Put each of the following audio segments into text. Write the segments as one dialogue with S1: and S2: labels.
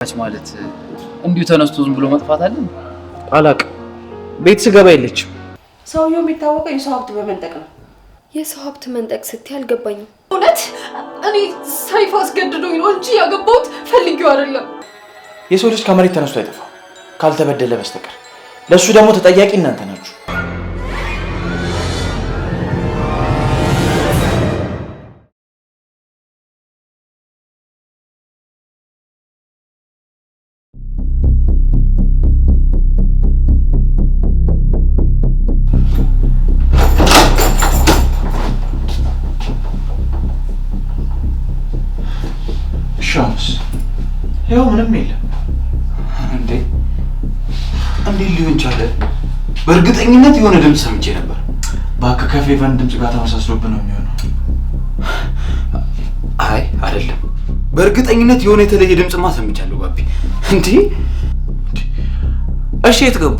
S1: ማለት እንዲሁ ተነስቶ ዝም ብሎ መጥፋት አለ?
S2: አላቅ ቤት ስገባ የለችም።
S3: ሰውየው የሚታወቀው የሰው ሀብት በመንጠቅ ነው።
S4: የሰው ሀብት መንጠቅ ስትይ አልገባኝም።
S5: እውነት እኔ ሰይፍ አስገድዶኝ ነው እንጂ ያገባሁት ፈልጌው አይደለም።
S2: የሰው ልጅ ከመሬት ተነስቶ አይጠፋም ካልተበደለ በስተቀር። ለሱ ደግሞ ተጠያቂ እናንተ ናችሁ። ሻምስ ያው ምንም የለም
S1: እንዴ ሊሆን ቻለ? በእርግጠኝነት የሆነ ድምጽ ሰምቼ ነበር።
S2: ባክ ከፌቨን ድምጽ ጋር ተመሳስሎብን ነው የሚሆነው።
S1: አይ አይደለም፣ በእርግጠኝነት የሆነ የተለየ ድምጽማ ሰምቻለሁ ባቢ። እንዴ
S2: እሺ የት ገቡ?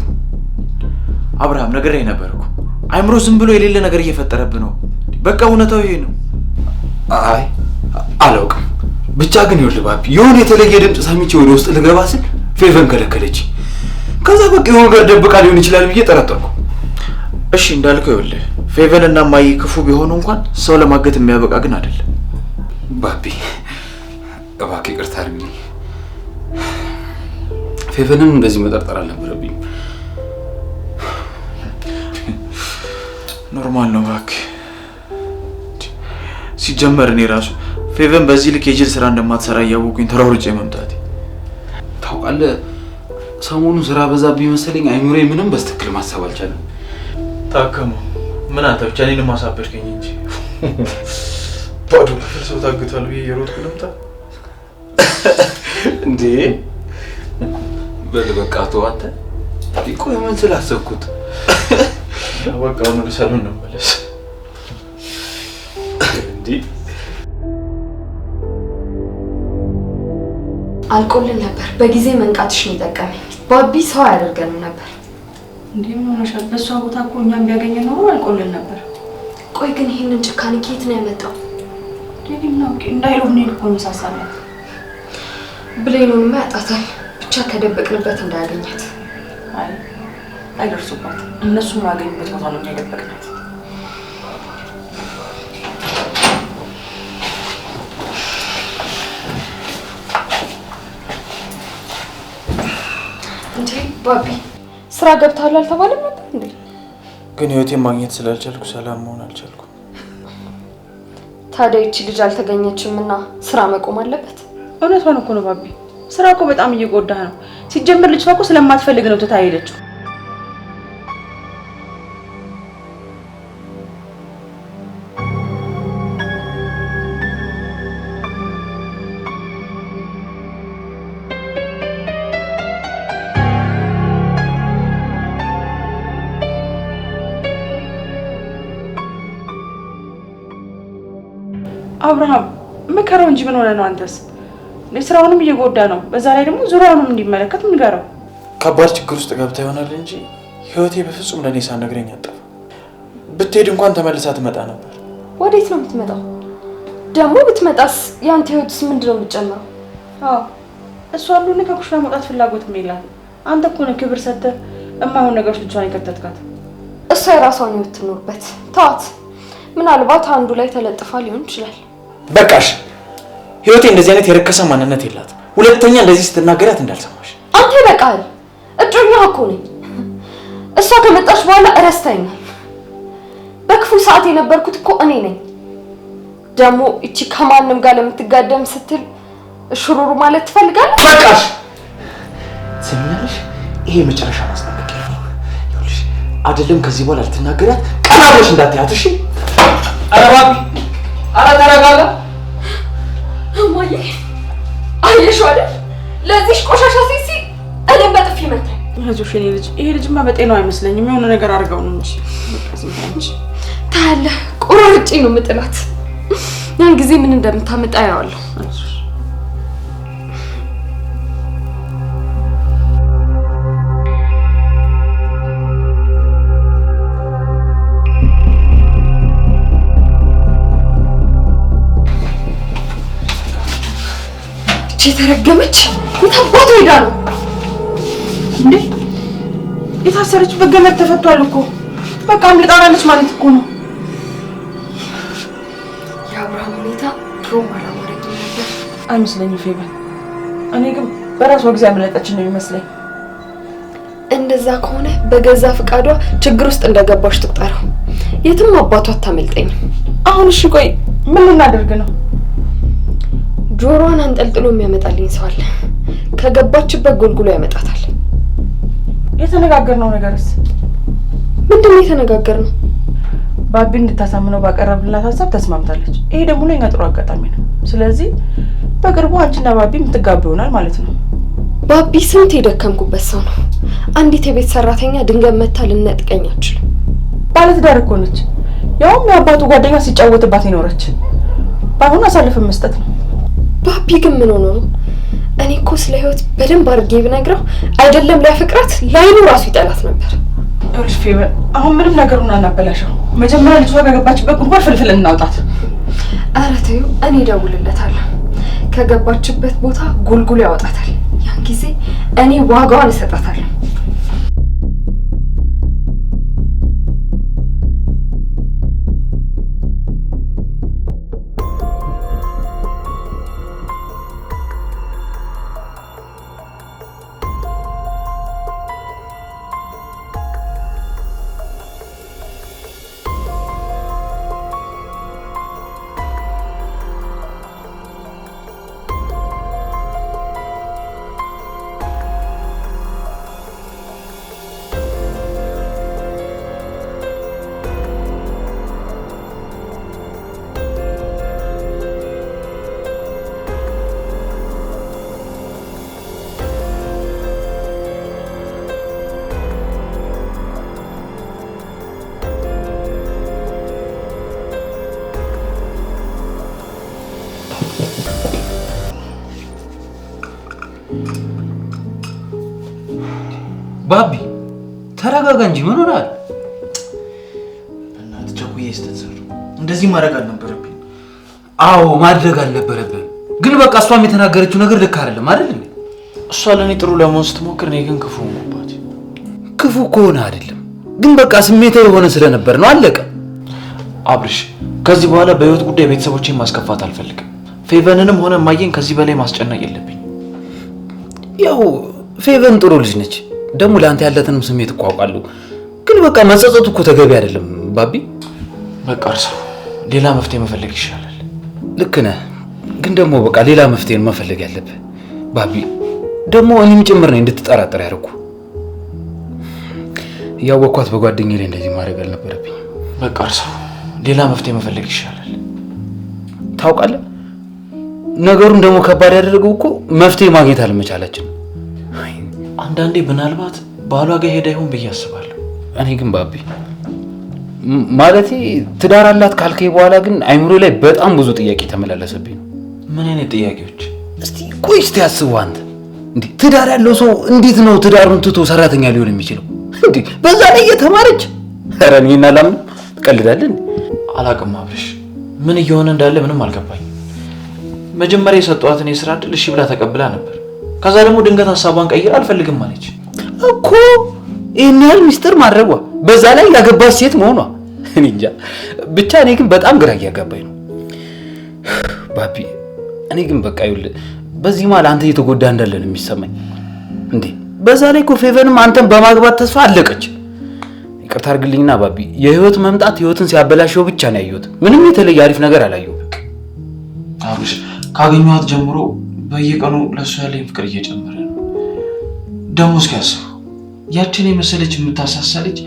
S2: አብርሃም ነግሬህ ነበር እኮ አይምሮ ዝም ብሎ የሌለ ነገር እየፈጠረብህ ነው። በቃ እውነታው ይሄ ነው።
S1: አይ አላውቅም፣ ብቻ ግን ይኸውልህ ባቢ የሆነ የተለየ ድምጽ ሰምቼ ወደ ውስጥ ልገባ ስል ፌቨን ከለከለች። ከዛ በቃ የሆነ ነገር ደብቃ ሊሆን ይችላል ብዬ ጠረጠርኩ።
S2: እሺ እንዳልከው ይኸውልህ ፌቨን እና ማይ ክፉ ቢሆኑ እንኳን ሰው ለማገት የሚያበቃ ግን አይደለም።
S1: ባቢ እባክህ ይቅርታ አድርግልኝ። ፌቨንን እንደዚህ መጠርጠር አልነበረብኝም።
S2: ኖርማል ነው እባክህ። ሲጀመር እኔ ራሱ ፌቨን በዚህ ልክ የጅል ስራ እንደማትሰራ እያወቁኝ ተራውርጬ መምጣቴ።
S1: ታውቃለህ ሰሞኑን ስራ በዛብኝ መሰለኝ አይኑሬ ምንም በስትክክል ማሰብ አልቻለም።
S2: ታከሙ ምን አንተ ብቻ እኔን ማሳበድከኝ እንጂ ባዶ ክፍል ሰው ታግቷል ብዬ የሮጥኩ ልምጣ
S1: እንዴ? በቃ ተው አንተ። ቆይ ምን ስላሰብኩት
S2: በቃ ወደ ሰሉን ነው መለስ
S1: እንዴ?
S4: አልቆልን ነበር። በጊዜ መንቃትሽ ነው የጠቀመኝ። ባቢ ሰው አያደርገንም ነበር።
S3: እንዴ ምን ሆነሻል? በሷ ቦታ እኮ እኛም ቢያገኘ ነው አልቆልን ነበር።
S4: ቆይ ግን ይሄንን ጭካኔ ከየት ነው ያመጣው?
S3: ነው እንዳይሆን ነው እኮ መሳሳላት።
S4: ብሌኑንማ ያጣታል። ብቻ ከደበቅንበት እንዳያገኛት።
S3: አይ አይደርሱባት። እነሱ ማገኙበት ቦታ ነው የሚደበቅናት።
S4: እንዴ ባቢ ስራ ገብታል አልተባለም ነበር እንዴ?
S2: ግን ህይወቴን ማግኘት ስላልቻልኩ ሰላም መሆን አልቻልኩም።
S4: ታዲያ እቺ ልጅ አልተገኘችምና ስራ መቆም አለበት?
S3: እውነቷን እኮ ነው ባቢ። ስራ እኮ በጣም እየጎዳህ ነው። ሲጀምር ልጅቷ እኮ ስለማትፈልግ ነው ትታ ሄደችው። አብርሃም መከራው እንጂ ምን ሆነ ነው? አንተስ ለስራውንም እየጎዳ ነው። በዛ ላይ ደግሞ ዙሪያውንም እንዲመለከት ምን ጋራው?
S2: ከባድ ችግር ውስጥ ገብታ ይሆናል እንጂ ህይወቴ በፍጹም ለኔ ሳትነግረኝ አጠፋ። ብትሄድ እንኳን ተመልሳ ትመጣ ነበር።
S4: ወዴት ነው የምትመጣው? ደግሞ ብትመጣስ ያንተ ህይወትስ ምንድነው የምትጨምረው?
S3: አዎ እሷ ሁሉን ከኩሽና መውጣት ፍላጎትም የላትም። አንተ እኮ ነው ክብር ሰጥተህ እማይሆን ነገሮች ልጇን የከተትካት።
S4: እሷ የራሷን ህይወት ትኖርበት። ተዋት። ምናልባት አንዱ ላይ ተለጥፋ ሊሆን ይችላል።
S2: በቃሽ። ህይወቴ እንደዚህ አይነት የረከሰ ማንነት የላትም። ሁለተኛ እንደዚህ ስትናገሪያት እንዳልሰማሽ።
S4: አንተ በቃል እጮኛህ እኮ ነኝ። እሷ ከመጣች በኋላ እረስታኛል። በክፉ ሰዓት የነበርኩት እኮ እኔ ነኝ። ደግሞ እቺ ከማንም ጋር ለምትጋደም ስትል ሽሩሩ ማለት ትፈልጋለህ?
S2: በቃሽ። ትሰሚኛለሽ? ይሄ መጨረሻ ማስጠንቀቂያ ነው። ይኸውልሽ አይደለም ከዚህ በኋላ ልትናገሪያት ቀና ብለሽ እንዳትያት እሺ? ኧረ ባቢ ኧረ ተረጋጋ።
S4: እማዬ አየሽው አይደል? ለዚህ ቆሻሻ ሲሲ እኔም በጥፊ መታኝ።
S3: አይዞሽ የኔ ልጅ። ይሄ ልጅማ በጤናው አይመስለኝም። የሆነ ነገር አድርገው ነው እንጂ በቃ ዝም ብለሽ
S4: ታያለህ። ቆራርጬ ነው የምጥላት። ያን ጊዜ ምን እንደምታመጣ ያዋለሁ። የተረገመች የታባቱ ሄዳ ነው
S3: እንዴ? የታሰረችበት ገመድ ተፈቷል እኮ። በቃ አምልጣናለች ማለት እኮ ነው።
S4: የአብርሃም ሁኔታ ድሮም አላማረኝም ነበር።
S3: አይመስለኝም ፌቨን። እኔ ግን በራሷ ጊዜ አመለጠችን ነው የሚመስለኝ።
S4: እንደዛ ከሆነ በገዛ ፍቃዷ ችግር ውስጥ እንደገባሽ ትቁጠረው። የትም አባቷ አታመልጠኝም።
S3: አሁን እሺ ቆይ ምን ልናደርግ ነው?
S4: ጆሮዋን አንጠልጥሎ የሚያመጣልኝ ሰው አለ። ከገባችበት ጎልጉሎ ያመጣታል።
S3: የተነጋገርነው ነገርስ
S4: ምንድን ነው የተነጋገርነው?
S3: ባቢ እንድታሳምነው ባቀረብላት ሀሳብ ተስማምታለች። ይሄ ደግሞ ለኛ ጥሩ አጋጣሚ ነው። ስለዚህ በቅርቡ አንቺና ባቢ የምትጋቡ ይሆናል ማለት ነው።
S4: ባቢ ስንት የደከምኩበት ሰው ነው። አንዲት የቤት ሰራተኛ ድንገት መታ ልነጥቀኝ አትችልም።
S3: ባለትዳር እኮ ነች። ያውም የአባቱ ጓደኛ ሲጫወትባት ይኖረች። ባይሆን አሳልፈን መስጠት ነው።
S4: ባቢ ግን ምን ሆኖ ነው? እኔ እኮ ስለ ህይወት በደንብ አድርጌ ብነግረው አይደለም ሊያፈቅራት ላይኑ ራሱ ይጠላት ነበር።
S3: ይኸውልሽ ፌቨን፣ አሁን ምንም ነገሩን አናበላሸው። መጀመሪያ ልጅቷ ከገባችበት ጉድጓድ ፍልፍል እናውጣት።
S4: ኧረ ተይው፣ እኔ እደውልለታለሁ። ከገባችበት ቦታ ጉልጉሎ ያወጣታል። ያን ጊዜ እኔ ዋጋዋን እሰጣታለሁ።
S1: ባቢ ተረጋጋ እንጂ ምን ሆናል?
S2: እናት ቸኩዬ ስተሰሩ እንደዚህ ማድረግ አልነበረብኝ።
S1: አዎ ማድረግ አልነበረብን፣ ግን በቃ እሷም የተናገረችው ነገር ልክ አይደለም አይደል?
S2: እሷ ለኔ ጥሩ ለመሆን ስትሞክር እኔ ግን ክፉ ሆንኩባት።
S1: ክፉ ከሆነ አይደለም ግን በቃ ስሜታዊ የሆነ ስለነበር ነው። አለቀ።
S2: አብርሽ፣ ከዚህ በኋላ በህይወት ጉዳይ ቤተሰቦቼን ማስከፋት አልፈልግም። ፌቨንንም ሆነ ማየን ከዚህ በላይ ማስጨነቅ የለብኝ።
S1: ያው ፌቨን ጥሩ ልጅ ነች፣ ደግሞ ለአንተ ያለትንም ስሜት እኮ አውቃለሁ። ግን በቃ መጸጸቱ እኮ ተገቢ አይደለም ባቢ።
S2: በቃ እርሰው፣ ሌላ መፍትሄ መፈለግ ይሻላል።
S1: ልክ ነህ፣ ግን ደግሞ በቃ ሌላ መፍትሄን መፈለግ ያለብህ ባቢ። ደግሞ እኔም ጭምር ነኝ እንድትጠራጠር ያደረኩ። ያወኳት በጓደኛዬ ላይ እንደዚህ ማድረግ አልነበረብኝም።
S2: በቃ እርሰው፣ ሌላ መፍትሄ መፈለግ ይሻላል።
S1: ታውቃለህ፣ ነገሩን ደግሞ ከባድ ያደረገው እኮ መፍትሄ ማግኘት አለመቻላችን።
S2: አንዳንዴ ምናልባት ባሏ ጋር ሄዳ ይሆን ብዬ አስባለሁ።
S1: እኔ ግን ባቢ ማለቴ ትዳር አላት ካልከኝ በኋላ ግን አይምሮ ላይ በጣም ብዙ ጥያቄ ተመላለሰብኝ ነው።
S2: ምን አይነት ጥያቄዎች?
S1: እስቲ ቆይ እስቲ አስበው አንተ። እንዴ ትዳር ያለው ሰው እንዴት ነው ትዳሩን ትቶ ሰራተኛ ሊሆን የሚችለው? እንዴ በዛ ላይ እየተማረች። ኧረ እኔና ለምን ትቀልዳለህ እንዴ?
S2: አላውቅም አብርሽ፣ ምን እየሆነ እንዳለ ምንም አልገባኝም። መጀመሪያ የሰጧትን የስራ ዕድል እሺ ብላ ተቀብላ ነበር። ከዛ ደግሞ ድንገት ሀሳቧን ቀይራ አልፈልግም አለች
S1: እኮ። ይሄን ያህል ሚስጥር ማድረጓ፣ በዛ ላይ ያገባች ሴት መሆኗ፣ እኔ እንጃ ብቻ። እኔ ግን በጣም ግራ እያጋባኝ ነው ባቢ። እኔ ግን በቃ ይኸውልህ በዚህ መሀል አንተ እየተጎዳ እንዳለ ነው የሚሰማኝ። እንዴ በዛ ላይ እኮ ፌቨንም አንተን በማግባት ተስፋ አለቀች። ይቅርታ አድርግልኝና ባቢ፣ የህይወት መምጣት ህይወትን ሲያበላሸው ብቻ ነው ያየሁት። ምንም የተለየ አሪፍ ነገር አላየሁም።
S2: አብርሽ፣ ካገኘኋት ጀምሮ በየቀኑ ለእሷ ያለኝ ፍቅር እየጨመረ ነው። ደግሞ እስኪ አስበው፣ ያችን የመሰለች የምታሳሳ ልጅ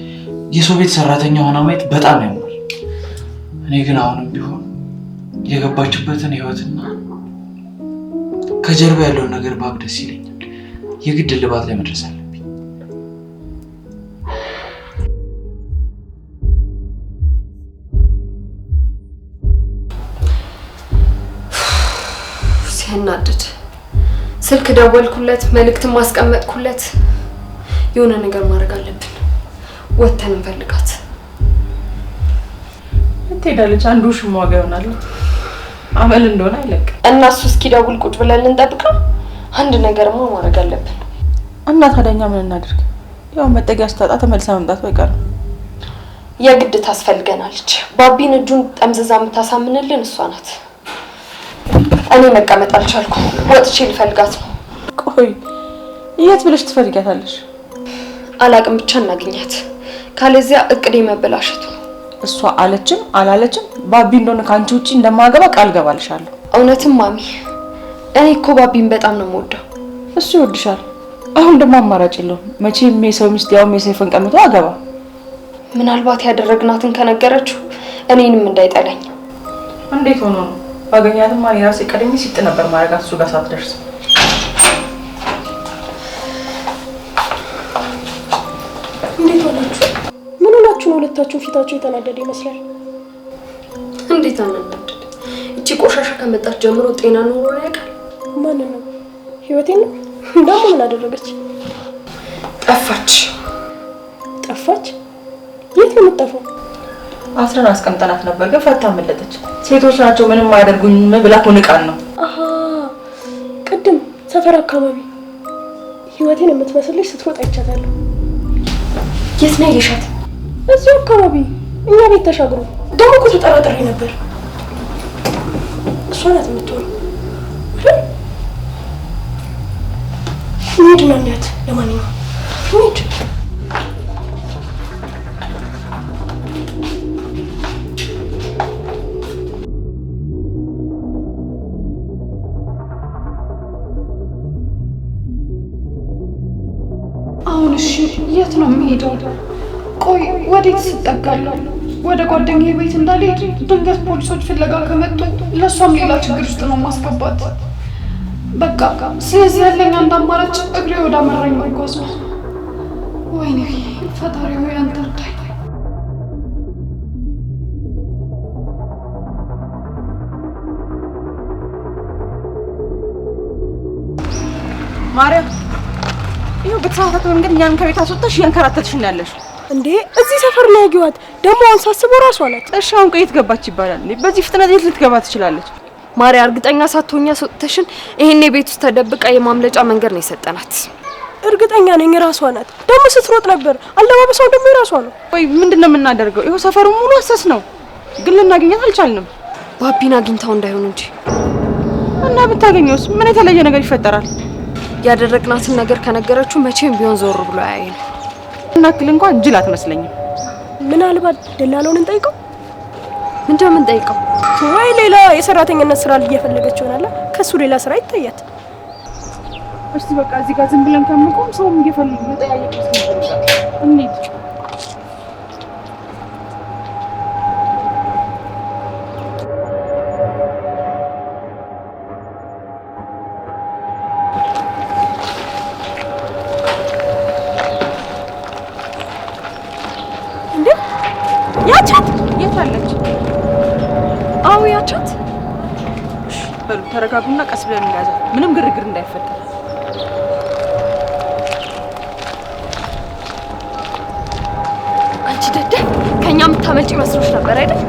S2: የሰው ቤት ሰራተኛ ሆና ማየት በጣም ያምራል። እኔ ግን አሁንም ቢሆን የገባችበትን ህይወትና ከጀርባ ያለውን ነገር ባብ ደስ ይለኛል። የግድ ልባት ላይ መድረስ አለብኝ።
S4: ሲያናድድ ስልክ ደወልኩለት፣ መልእክት ማስቀመጥኩለት። የሆነ ነገር ማድረግ አለብን። ወተን እንፈልጋት።
S3: ትሄዳለች። አንዱ ሽሟጋ ይሆናል። አመል እንደሆነ አይለቅ።
S4: እና እሱ እስኪደውል ቁጭ ብለን እንጠብቀው። አንድ ነገርማ ማድረግ አለብን።
S3: እና ታዲያ ምን እናድርግ? ያው መጠጊያ ስታጣ ተመልሳ መምጣት አይቀርም።
S4: የግድ ታስፈልገናለች። ባቢን እጁን ጠምዝዛ የምታሳምንልን እሷ ናት። እኔ መቀመጥ አልቻልኩም። ወጥቼ ልፈልጋት ነው።
S3: ቆይ የት ብለሽ ትፈልጊያታለሽ?
S4: አላቅም፣ ብቻ እናገኛት። ካለዚያ እቅዴ መበላሸቱ።
S3: እሷ አለችም አላለችም ባቢ እንደሆነ ካንቺ ውጪ እንደማገባ ቃል ገባልሻለሁ።
S4: እውነትም ማሚ፣ እኔ እኮ ባቢን በጣም ነው የምወደው።
S3: እሱ ይወድሻል። አሁን ደግሞ አማራጭ የለውም። መቼም የሰው ሚስት ያው የሰይፍን ቀምቶ አገባ።
S4: ምናልባት ያደረግናትን ከነገረችው እኔንም እንዳይጠላኝ።
S3: እንዴት ሆኖ ነው? ባገኛትማ እኔ ራሴ ቀድሜ ሲጥ ነበር ማረጋት እሱ ጋር ሳትደርስ።
S5: እንዴት ሆናችሁ? ምን ሆናችሁ ነው? ሁለታችሁ ፊታችሁ የተናደደ ይመስላል።
S4: እንዴት አናደድ? እቺ ቆሻሻ ከመጣች ጀምሮ ጤና ኑሮ ያውቃል።
S5: ማን ነው? ህይወቴን ነው። ደግሞ ምን አደረገች?
S4: ጠፋች።
S5: ጠፋች? የት ነው የምትጠፋው?
S3: አስረን አስቀምጠናት ነበር ግን ፈታ መለጠች። ሴቶች ናቸው ምንም አያደርጉኝም ብላ ንቃን ነው።
S5: አሃ ቅድም ሰፈር አካባቢ ህይወቴን የምትመስልሽ ስትሮጥ አይቻታለሁ።
S4: የት ነው ያየሻት?
S5: እዚሁ አካባቢ እኛ ቤት ተሻግሮ። ደግሞ እኮ ተጠራጥሬ ነበር። እሷ ናት የምትሆነው። እንሂድ ነው እናት። ለማንኛውም እንሂድ።
S6: አሁን እሺ የት ነው የምሄደው? ቆይ ወዴት ስጠጋለሁ? ወደ ጓደኛዬ ቤት እንዳልሄድ ድንገት ፖሊሶች ፍለጋ ከመጡ ለእሷም ሌላ ችግር ውስጥ ነው ማስገባት። በቃ ስለዚህ ያለኝ አንድ አማራጭ እግሬ ወደ አመራኝ መጓዝ ነው። ወይኔ ፈጣሪ ሆይ አንተ እርዳኝ።
S3: ማርያም ይኸው በተሳሳተ መንገድ እኛን ከቤት አስወጣሽ እያንከራተትሽ ነው ያለሽ።
S5: እንዴ እዚህ ሰፈር ነው ያየኋት። ደግሞ አሁን ሳስበው ራሷ ናት።
S3: እሺ አሁን ቆይ የት ገባች ይባላል? በዚህ ፍጥነት የት ልትገባ ትችላለች?
S4: ማርያ እርግጠኛ ሳትሆኛ ሰጥተሽን ይሄኔ ቤት ውስጥ ተደብቃ የማምለጫ መንገድ ነው የሰጠናት።
S5: እርግጠኛ ነኝ ራሷ ናት። ደግሞ ስትሮጥ ነበር። አለባበሷ ደግሞ የራሷ ነው።
S3: ቆይ ምንድነው የምናደርገው? ይኸው ሰፈሩ ሙሉ አሰስ ነው ግን ልናገኛት አልቻልንም።
S4: ባቢን አግኝታው እንዳይሆን እንጂ።
S3: እና ብታገኘውስ ምን የተለየ ነገር ይፈጠራል?
S4: ያደረግናትን ነገር ከነገረችው መቼም ቢሆን ዞር ብሎ አያየን።
S3: እናክል እንኳን ጅል አትመስለኝም።
S5: ምናልባት ደላላውን እንጠይቀው።
S4: ምንድነው የምንጠይቀው?
S5: ወይ ሌላ የሰራተኝነት ስራ እየፈለገች ይሆናል። ከሱ ሌላ ስራ ይታያት።
S3: እስቲ በቃ እዚህ ጋር ዝም ብለን ከምንቆም ሰውም እየፈለገ መጠያየቅ ይችላል። እንዴት
S5: ያቻት
S3: የት አለች?
S4: አዎ ያቻት።
S3: በሉ ተረጋጉና ቀስ ብለን እንያዛት፣ ምንም ግርግር እንዳይፈጠር።
S4: አንቺ ደደብ፣ ከኛ የምታመልጪ መስሎሽ ነበር አይደል?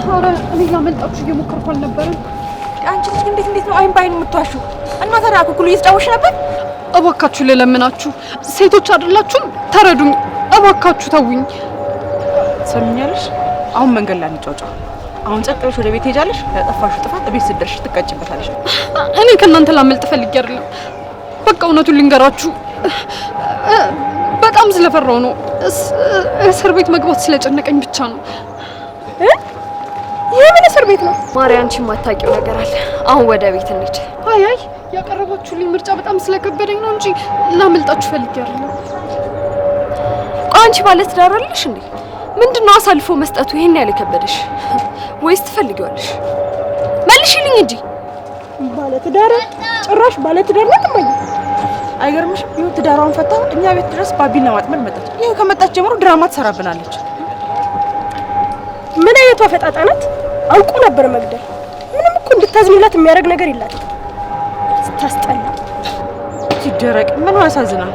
S6: ኧረ እኔ ላመልጣችሁ እየሞከርኩ አልነበረም።
S3: አንቺ ልጅ እንዴት ነው አይን ባይን የምትዋሺው? እና ታዲያ ኩኩሉ እየተጫወሽ ነበር።
S6: እባካችሁ ልለምናችሁ፣ ሴቶች አይደላችሁም? ተረዱኝ እባካችሁ፣ ተውኝ።
S3: ሰምኛለሽ? አሁን መንገድ ላይ አንጫጫ። አሁን ጸጥ ብለሽ ወደ ቤት ሄጃለሽ። ያጠፋሽው ጥፋት ቤት ስትደርሽ ትቀጭበታለሽ።
S6: እኔ ከእናንተ ላመልጥ ፈልጌ አይደለም። በቃ እውነቱን ልንገራችሁ፣ በጣም ስለፈራው ነው። እስር ቤት መግባት ስለጨነቀኝ ብቻ ነው።
S5: የምን እስር ቤት ነው?
S4: ማርያም፣ አንቺ የማታውቂው ነገር አለ። አሁን ወደ ቤት እንሂድ።
S6: አይ ያቀረባችሁልኝ ምርጫ በጣም ስለከበደኝ ነው እንጂ ላመልጣችሁ ፈልጌ አይደለም።
S4: ቆይ አንቺ ባለ ትዳር አይደለሽ እንዴ? ምንድነው አሳልፎ መስጠቱ ይሄን ያለ ከበደሽ? ወይስ ትፈልጊዋለሽ? መልሽልኝ እንጂ።
S5: ባለ ትዳር ጭራሽ ባለ ትዳር ነው ተማኝ።
S3: አይገርምሽም? ይሁን ትዳሯን ፈታ እኛ ቤት ድረስ ባቢና ማጥመድ መጣች። ይሄ ከመጣች ጀምሮ ድራማ ትሰራብናለች።
S5: ምን አይነቷ ፈጣጣ ናት! አውቆ ነበር መግደል። ምንም እኮ እንድታዝኝላት የሚያደርግ ነገር የላትም። ስታስጠላ
S3: ሲደረቅ ምን ያሳዝናል።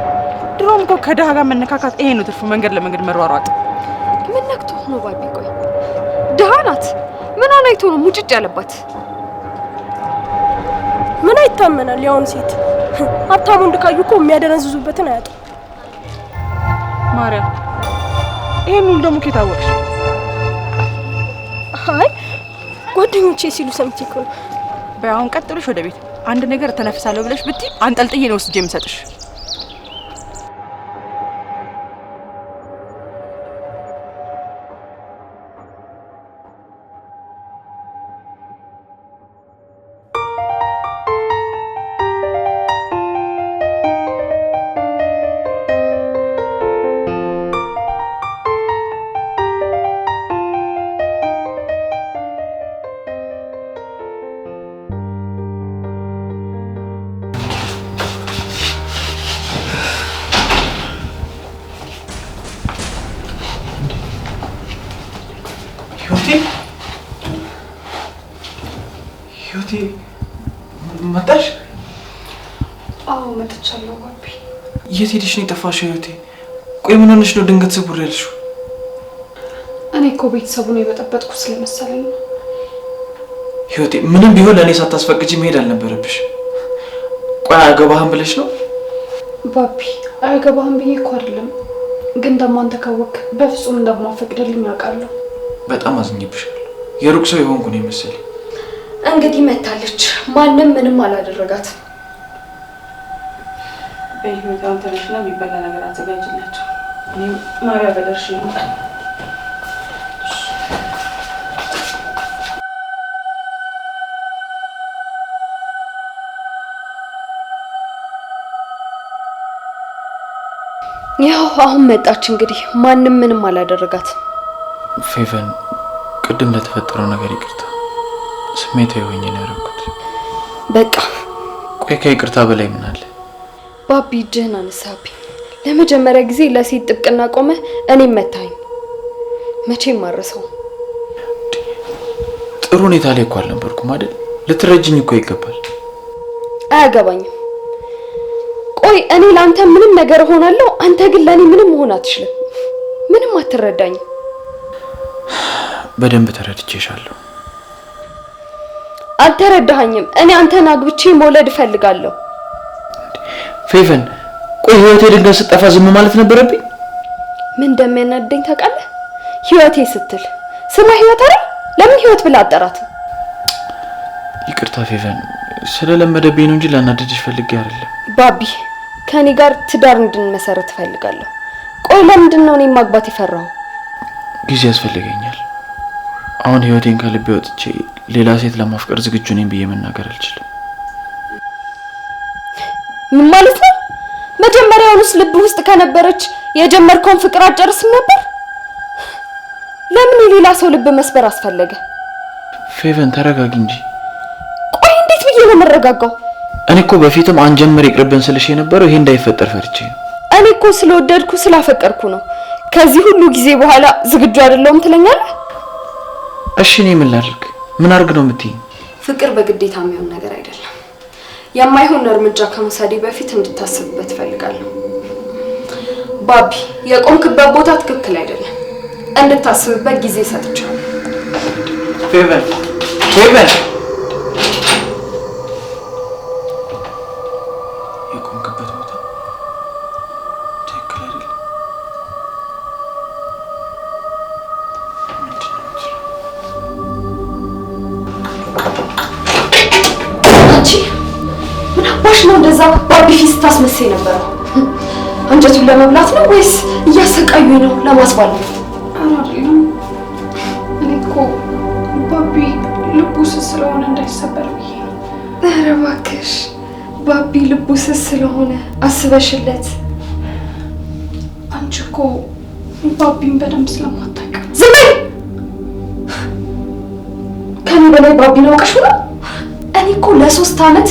S3: ድሮም እኮ ከደሃ ጋር መነካካት ይሄ ነው ትርፉ፣ መንገድ ለመንገድ መሯሯጥ።
S4: ምን ነክቶ ነው ባቢ? ቆይ ደሃ ናት። ምን አይቶ ነው ሙጭጭ ያለባት?
S5: ምን አይታመናል? ያውን ሴት ሀብታሙ እንድካዩ እኮ የሚያደነዝዙበትን አያጡ።
S3: ማርያም ይሄን ሁሉ ደግሞ ከታወቅሽ?
S5: አይ ጓደኞቼ ሲሉ ሰምቼ እኮ ነው።
S3: በአሁን ቀጥሎሽ ወደ ቤት አንድ ነገር ተነፍሳለሁ ብለሽ ብትይ አንጠልጥዬ ነው ወስጄ የምሰጥሽ።
S2: ህይወቴ መጣሽ?
S6: አዎ መጥቻለሁ ባቢ።
S2: የት ሄደሽ ነው የጠፋሽው ህይወቴ? ቆይ ምን ሆነሽ ነው ድንገት ስውር ያልሽው?
S6: እኔ እኮ ቤተሰቡን የበጠበጥኩ ስለመሰለኝ ነው።
S2: ህይወቴ ምንም ቢሆን ለእኔ ሳታስፈቅጂ መሄድ አልነበረብሽ። ቆይ አያገባህም ብለሽ ነው?
S6: ባቢ አያገባህም ብዬ እኮ አይደለም፣ ግን ደግሞ አንተ ካወቅክ በፍጹም እንደማፈቅድልኝ አውቃለሁ።
S2: በጣም አዝኜብሻለሁ። የሩቅ ሰው የሆንኩ ነው የመሰለኝ።
S4: እንግዲህ መታለች። ማንም ምንም አላደረጋት።
S3: በህይወት አሁን ተነሽና የሚበላ ነገር አዘጋጅላቸው። እኔም ማርያ በደርሽ ይመጣል።
S4: ያው አሁን መጣች። እንግዲህ ማንም ምንም አላደረጋት።
S2: ፌቨን ቅድም ለተፈጠረው ነገር ይቅርታ። ስሜታዊ ሆኜ ነው ያደረኩት።
S4: በቃ
S2: ቆይ ከይቅርታ በላይ ምን አለ?
S4: ባቢ እጅህን አነሳብኝ። ለመጀመሪያ ጊዜ ለሴት ጥብቅና ቆመ እኔም መታኝ። መቼም ማረሰው።
S2: ጥሩ ሁኔታ ላይ እኮ አልነበርኩም አይደል? ልትረጅኝ እኮ ይገባል።
S4: አያገባኝም። ቆይ እኔ ለአንተ ምንም ነገር ሆናለሁ፣ አንተ ግን ለእኔ ምንም መሆን አትችልም። ምንም አትረዳኝም።
S2: በደንብ ተረድቼሻለሁ።
S4: አልተረዳኸኝም። እኔ አንተን አግብቼ መውለድ እፈልጋለሁ።
S2: ፌቨን ቆይ ህይወቴ ድንገት ስጠፋ ዝም ማለት ነበረብኝ?
S4: ምን እንደሚያናደኝ ታውቃለህ? ህይወቴ ስትል ስማ፣ ህይወት አይደል? ለምን ህይወት ብላ አጠራት?
S2: ይቅርታ ፌቨን፣ ስለለመደብኝ ነው እንጂ ላናደድሽ ፈልጌ አይደለም።
S4: ባቢ ከኔ ጋር ትዳር እንድንመሰረት እፈልጋለሁ። ቆይ ለምንድን ነው እኔን ማግባት የፈራው?
S2: ጊዜ ያስፈልገኛል። አሁን ህይወቴን ከልቤ ወጥቼ ሌላ ሴት ለማፍቀር ዝግጁ ነኝ ብዬ መናገር አልችልም።
S4: ምን ማለት ነው? መጀመሪያውንስ ልብ ውስጥ ከነበረች የጀመርከውን ፍቅር አትጨርስም ነበር? ለምን የሌላ ሰው ልብ መስበር አስፈለገ?
S2: ፌቨን ተረጋጊ እንጂ።
S4: ቆይ እንዴት ብዬ ነው የምረጋጋው?
S2: እኔ እኮ በፊትም አንጀምር ይቅርብን ስልሽ የነበረው ይሄ እንዳይፈጠር ፈርቼ ነው።
S4: እኔ እኮ ስለወደድኩ ስላፈቀርኩ ነው። ከዚህ ሁሉ ጊዜ በኋላ ዝግጁ አይደለሁም ትለኛለህ?
S2: እሺ እኔ ምን ላድርግ? ምን አድርግ ነው የምትይኝ?
S4: ፍቅር በግዴታ የሚሆን ነገር አይደለም። የማይሆን እርምጃ ከመውሰዴ በፊት እንድታስብበት እፈልጋለሁ። ባቢ የቆምክበት ቦታ ትክክል አይደለም። እንድታስብበት ጊዜ ሰጥቻለሁ።
S2: ፌቨን ፌቨን የቆምክበት ቦታ ትክክል አይደለም።
S4: አንቺ ምን አባሽ ነው እንደዛ ባቢ ፊት ስታስመስይ ነበረው? አንጀቱን ለመብላት ነው ወይስ እያሰቃዩኝ ነው ለማስባል ነው?
S6: አይደለም። እኔ እኮ ባቢ ልቡ ስስ ስለሆነ እንዳይሰበር ብዬ ነው።
S4: ኧረ እባክሽ ባቢ ልቡ ስስ ስለሆነ አስበሽለት።
S6: አንቺ እኮ ባቢን በደንብ ስለማታውቅ።
S4: ዝም በይ! ከኔ በላይ ባቢን አውቀሽ ነው? እኔ እኮ ለ3 ዓመት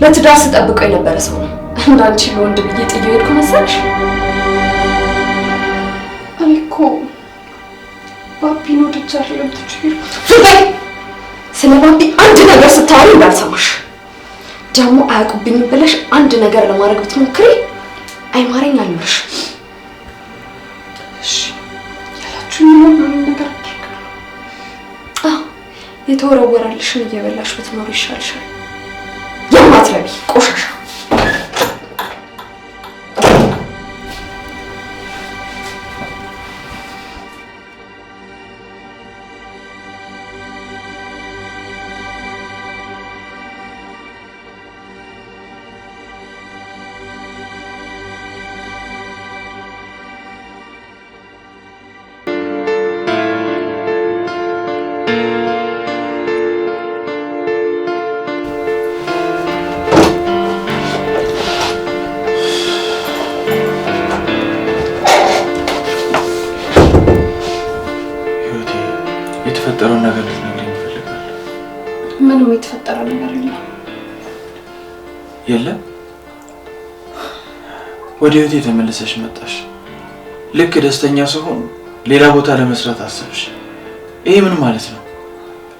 S4: ለትዳር ስጠብቀው የነበረ ሰው ነው። እንዳንቺ ለወንድ ብዬ ጥዬ ሄድኩ መሰለሽ?
S6: እኔ እኮ ባቢን ወድጄ አይደለም ትቼው ሄድኩት።
S4: ዝም በይ! ስለ ባቢ አንድ ነገር ስታወሪ እንዳልሰማሽ። ደግሞ አያውቁብኝም ብለሽ አንድ ነገር ለማድረግ ብትሞክሪ አይማረኝ አልልሽ።
S6: እሺ ያላችሁኝ ሁሉንም ነገር አድርጋለሁ።
S4: የተወረወራልሽን እየበላሽ ብትኖር ይሻልሻል። የማትረቢ ቆሻሻ
S2: የተፈጠረውን ነገር ልትነግሪኝ እፈልጋለሁ።
S6: ምንም የተፈጠረ ነገር የለም።
S2: የለም? ወደ ህይወቴ ተመልሰሽ መጣሽ። ልክ ደስተኛ ስሆን ሌላ ቦታ ለመስራት አሰብሽ። ይሄ ምን ማለት ነው?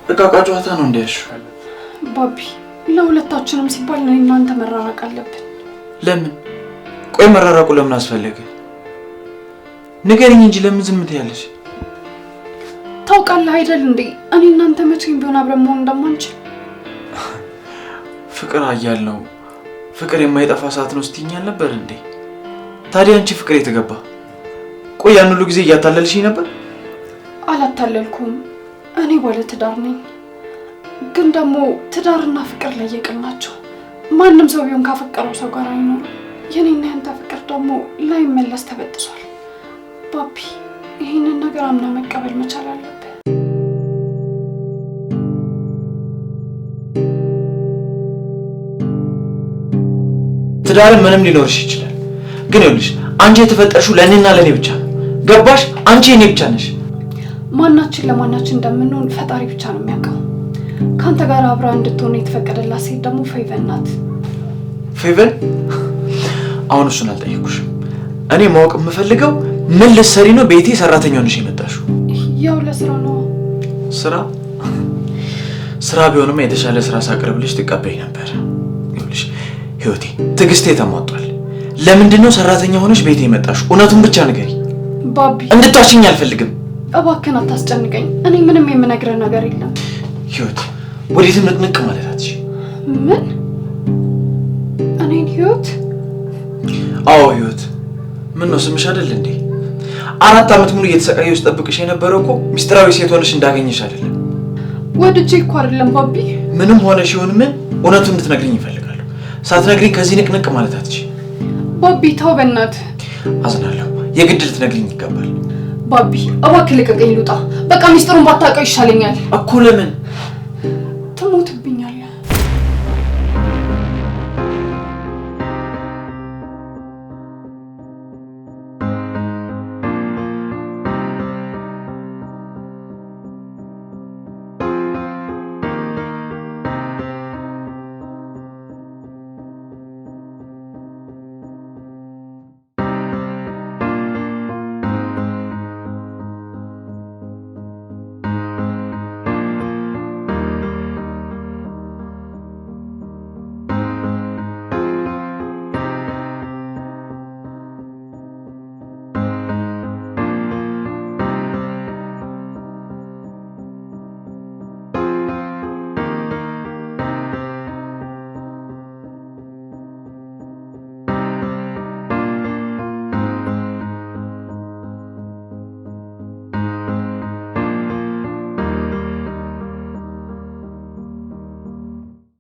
S2: በቃ ጨዋታ ነው እንዲያሹ።
S6: ባቢ ለሁለታችንም ሲባል ነው እናንተ መራራቅ አለብን።
S2: ለምን? ቆይ መራራቁ ለምን አስፈለገ? ንገሪኝ እንጂ ለምን ዝም ትያለሽ?
S6: ታውቃለህ አይደል እንዴ እኔ እናንተ መቼም ቢሆን አብረን መሆን እንደማንችል።
S2: ፍቅር ኃያል ነው፣ ፍቅር የማይጠፋ ሰዓት ነው ስትይኛል ነበር እንዴ? ታዲያ አንቺ ፍቅር የተገባ ቆይ ያን ሁሉ ጊዜ እያታለልሽኝ ነበር?
S6: አላታለልኩም። እኔ ባለ ትዳር ነኝ። ግን ደግሞ ትዳርና ፍቅር ለየቅል ናቸው። ማንም ሰው ቢሆን ካፈቀረው ሰው ጋር አይኖርም። የኔና ያንተ ፍቅር ደግሞ ላይመለስ ተበጥሷል። ባቢ ይህንን ነገር አምና መቀበል መቻል አለብህ።
S2: ትዳርም ምንም ሊኖርሽ ይችላል። ግን ይኸውልሽ አንቺ የተፈጠርሽው ለእኔና ለእኔ ብቻ ነው። ገባሽ? አንቺ የኔ ብቻ ነሽ።
S6: ማናችን ለማናችን እንደምንሆን ፈጣሪ ብቻ ነው የሚያውቀው። ካንተ ጋር አብራ እንድትሆን የተፈቀደላት ሴት ደግሞ ፌቨን ናት።
S2: ፌቨን? አሁን እሱን አልጠየኩሽም። እኔ ማወቅ የምፈልገው ምን ልትሰሪ ነው ቤቴ ሰራተኛ ሆነሽ የመጣሽው?
S6: ያው ለስራ ነው።
S2: ስራ ቢሆንማ የተሻለ ስራ ሳቅርብልሽ ትቀበይ ነበር። ይኸውልሽ ህይወቴ ትዕግስቴ ተሟጧል። ለምንድን ነው ሰራተኛ ሆነሽ ቤቴ የመጣሽው? እውነቱን ብቻ ንገሪ።
S6: ባቢ
S2: እንድታሽኝ አልፈልግም።
S6: እባክህን አታስጨንቀኝ። እኔ ምንም የምነግርህ ነገር የለም።
S2: ህይወት ወዴትም ንቅንቅ ማለት አትችይ።
S6: ምን? እኔን ህይወት?
S2: አዎ ህይወት። ምን ነው ስምሽ አይደል እንዴ? 4 ዓመት ሙሉ እየተሰቃየሁ ስጠብቅሽ የነበረው እኮ ሚስጥራዊ ሴት ሆነሽ እንዳገኘሽ አይደለም።
S6: ወድጄ እኮ አይደለም ባቢ።
S2: ምንም ሆነሽ ይሁን ምን እውነቱን እንድትነግሪኝ እፈልጋለሁ። ሳትነግሪኝ ከዚህ ንቅንቅ ማለት አትችይ።
S6: ባቢ ተው በእናትህ።
S2: አዝናለሁ። የግድ ልትነግሪኝ ይገባል።
S6: ባቢ እባክህ ልቀቀኝ ልውጣ። በቃ ሚስጥሩን ባታውቀው ይሻለኛል
S2: እኮ። ለምን?